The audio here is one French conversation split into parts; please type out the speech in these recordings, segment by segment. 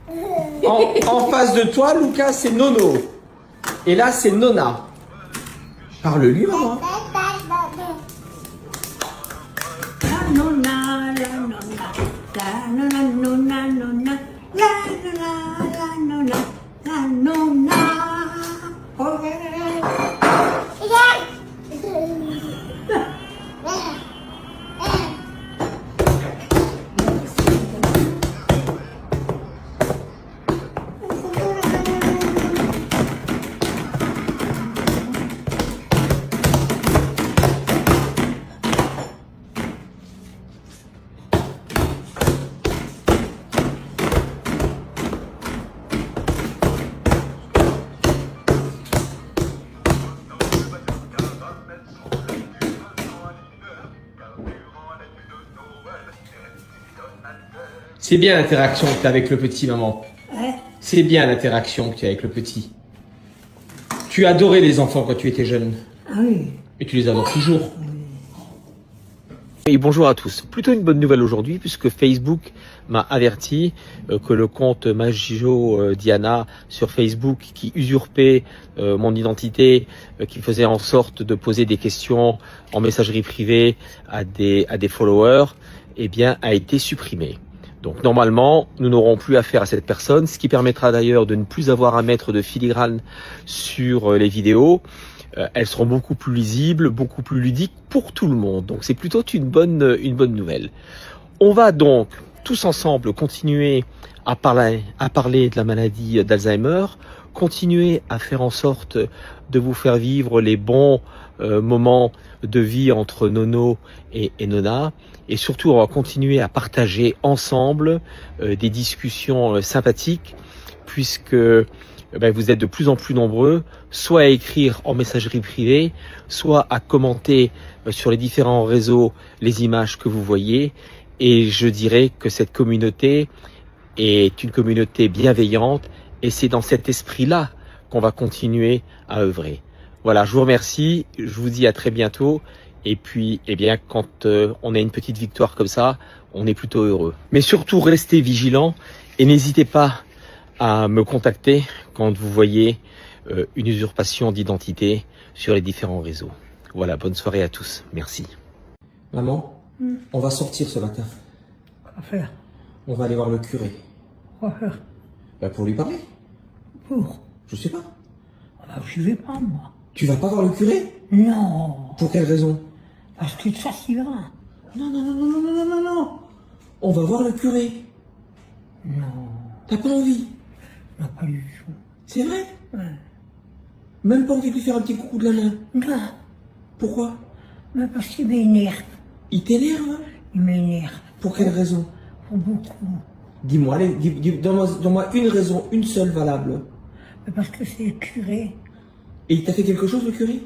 En face de toi, Lucas, c'est Nono. Et là, c'est Nona. Parle-lui, maman. La nonna, la nonna, la nonna, nonna, nonna, la nonna, la nonna, la nonna. Oh, C'est bien l'interaction que tu as avec le petit, maman. hein? C'est bien l'interaction que tu as avec le petit. Tu adorais les enfants quand tu étais jeune. Ah oui. Et tu les adores toujours. Et bonjour à tous. Plutôt une bonne nouvelle aujourd'hui puisque Facebook m'a averti que le compte Majo Diana sur Facebook qui usurpait mon identité, qui faisait en sorte de poser des questions en messagerie privée à des followers, eh bien a été supprimé. Donc normalement, nous n'aurons plus affaire à cette personne, ce qui permettra d'ailleurs de ne plus avoir à mettre de filigrane sur les vidéos. Elles seront beaucoup plus lisibles, beaucoup plus ludiques pour tout le monde. Donc c'est plutôt une bonne nouvelle. On va donc tous ensemble continuer à parler de la maladie d'Alzheimer, continuer à faire en sorte de vous faire vivre les bons moments de vie entre Nono et Nona. Et surtout, on va continuer à partager ensemble des discussions sympathiques, puisque vous êtes de plus en plus nombreux, soit à écrire en messagerie privée, soit à commenter sur les différents réseaux les images que vous voyez. Et je dirais que cette communauté est une communauté bienveillante et c'est dans cet esprit-là qu'on va continuer à œuvrer. Voilà, je vous remercie, je vous dis à très bientôt. Et puis, eh bien, quand on a une petite victoire comme ça, on est plutôt heureux. Mais surtout, restez vigilants et n'hésitez pas à me contacter quand vous voyez une usurpation d'identité sur les différents réseaux. Voilà, bonne soirée à tous. Merci. Maman, on va sortir ce matin. Quoi faire? On va aller voir le curé. Quoi faire? Pour lui parler. Pour? Je sais pas. Je vais pas, moi. Tu vas pas voir le curé? Non. Pour quelle raison? Parce que ça, c'est va. Non, non, non, non, non, non, non, non. On va voir le curé. Non. T'as pas envie? Non, pas du tout. C'est vrai? Ouais. Même pas envie de lui faire un petit coucou de la main? Non. Pourquoi? Mais parce qu'il m'énerve. Il t'énerve? Il m'énerve. Pour quelle raison? Pour beaucoup. Dis-moi, allez, donne-moi une raison, une seule valable. Mais parce que c'est le curé. Et il t'a fait quelque chose, le curé?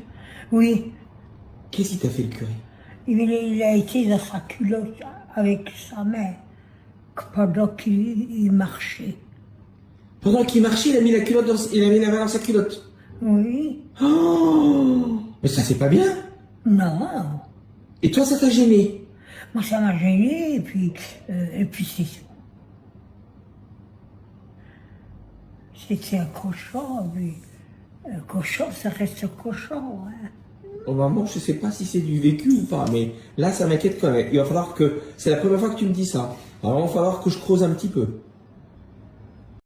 Oui. Qu'est-ce qu'il t'a fait, le curé? Il a été dans sa culotte avec sa main pendant qu'il marchait. Pendant qu'il marchait, il a mis la culotte il a mis la main dans sa culotte. Oui. Oh! Mais ça, c'est pas bien. Non. Et toi, ça t'a gêné? Moi, ça m'a gêné, et puis c'est tout. C'était un cochon, mais un cochon, ça reste un cochon. Hein. Oh maman, je sais pas si c'est du vécu ou pas, mais là, ça m'inquiète quand même. Il va falloir que... C'est la première fois que tu me dis ça. Alors, il va falloir que je creuse un petit peu.